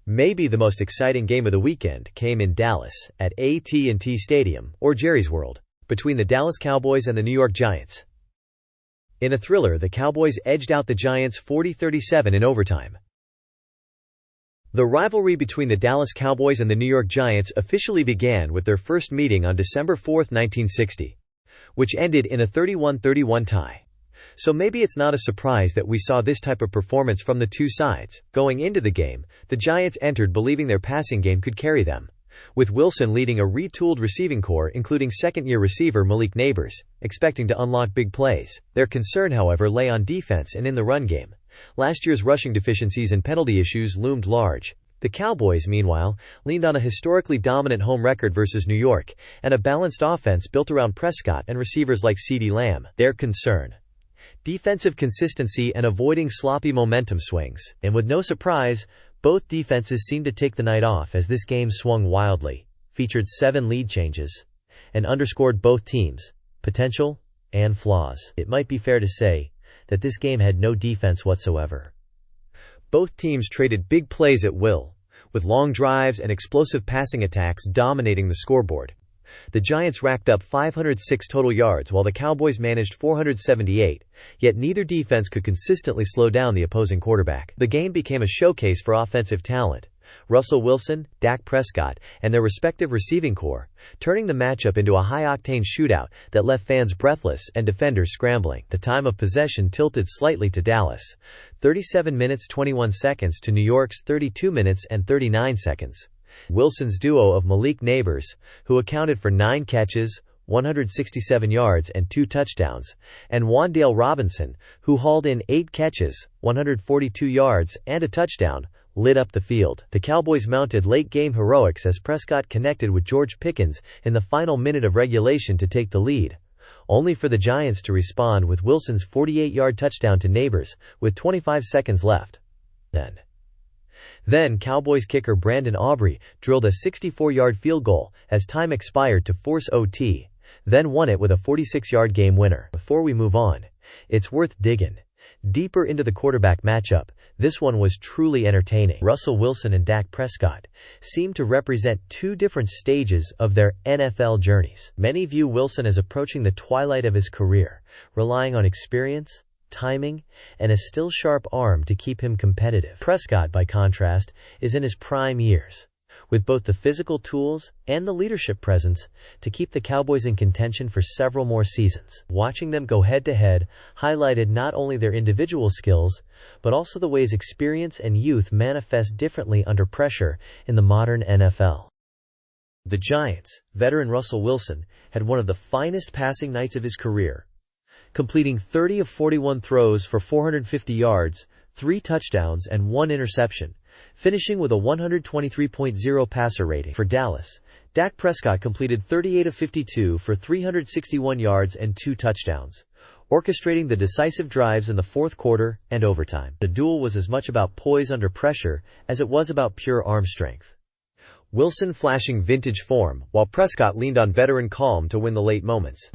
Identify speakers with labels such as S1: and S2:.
S1: Maybe the most exciting game of the weekend came in Dallas, at AT&T Stadium, or Jerry's World, between the Dallas Cowboys and the New York Giants. In a thriller, the Cowboys edged out the Giants 40-37 in overtime. The rivalry between the Dallas Cowboys and the New York Giants officially began with their first meeting on December 4, 1960, which ended in a 31-31 tie. So maybe it's not a surprise that we saw this type of performance from the two sides. Going into the game, the Giants entered believing their passing game could carry them, with Wilson leading a retooled receiving corps including second-year receiver Malik Nabers, expecting to unlock big plays. Their concern, however, lay on defense and in the run game. Last year's rushing deficiencies and penalty issues loomed large. The Cowboys, meanwhile, leaned on a historically dominant home record versus New York, and a balanced offense built around Prescott and receivers like CeeDee Lamb. Their concern: defensive consistency and avoiding sloppy momentum swings. And with no surprise, both defenses seemed to take the night off as this game swung wildly, featured 7 lead changes, and underscored both teams' potential and flaws. It might be fair to say that this game had no defense whatsoever. Both teams traded big plays at will, with long drives and explosive passing attacks dominating the scoreboard. The Giants racked up 506 total yards while the Cowboys managed 478, yet neither defense could consistently slow down the opposing quarterback. The game became a showcase for offensive talent: Russell Wilson, Dak Prescott, and their respective receiving corps, turning the matchup into a high-octane shootout that left fans breathless and defenders scrambling. The time of possession tilted slightly to Dallas, 37 minutes 21 seconds to New York's 32 minutes and 39 seconds. Wilson's duo of Malik Nabers, who accounted for 9 catches, 167 yards and 2 touchdowns, and Wan'Dale Robinson, who hauled in 8 catches, 142 yards, and a touchdown, lit up the field. The Cowboys mounted late-game heroics as Prescott connected with George Pickens in the final minute of regulation to take the lead, only for the Giants to respond with Wilson's 48-yard touchdown to Nabers with 25 seconds left. Then Cowboys kicker Brandon Aubrey drilled a 64-yard field goal as time expired to force OT, then won it with a 46-yard game winner. Before we move on, it's worth digging deeper into the quarterback matchup. This one was truly entertaining. Russell Wilson and Dak Prescott seem to represent 2 different stages of their NFL journeys. Many view Wilson as approaching the twilight of his career, relying on experience, timing, and a still sharp arm to keep him competitive. Prescott, by contrast, is in his prime years, with both the physical tools and the leadership presence to keep the Cowboys in contention for several more seasons. Watching them go head-to-head highlighted not only their individual skills, but also the ways experience and youth manifest differently under pressure in the modern NFL. The Giants' veteran Russell Wilson had one of the finest passing nights of his career, completing 30 of 41 throws for 450 yards, 3 touchdowns and 1 interception, finishing with a 123.0 passer rating. For Dallas, Dak Prescott completed 38 of 52 for 361 yards and 2 touchdowns, orchestrating the decisive drives in the fourth quarter and overtime. The duel was as much about poise under pressure as it was about pure arm strength, Wilson flashing vintage form, while Prescott leaned on veteran calm to win the late moments.